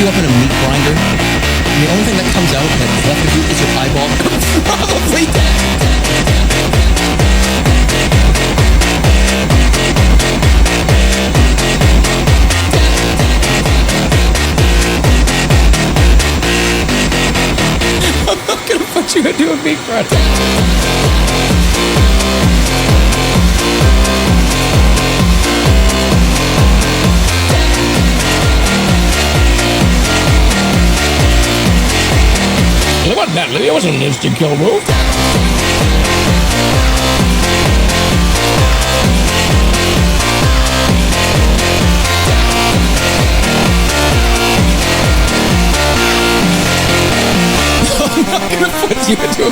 you up in a meat grinder, and the only thing that comes out that's left of you is your eyeball, probably I'm not gonna put you into a meat grinder. It wasn't that, it wasn't an instant kill move. I'm not gonna put you into a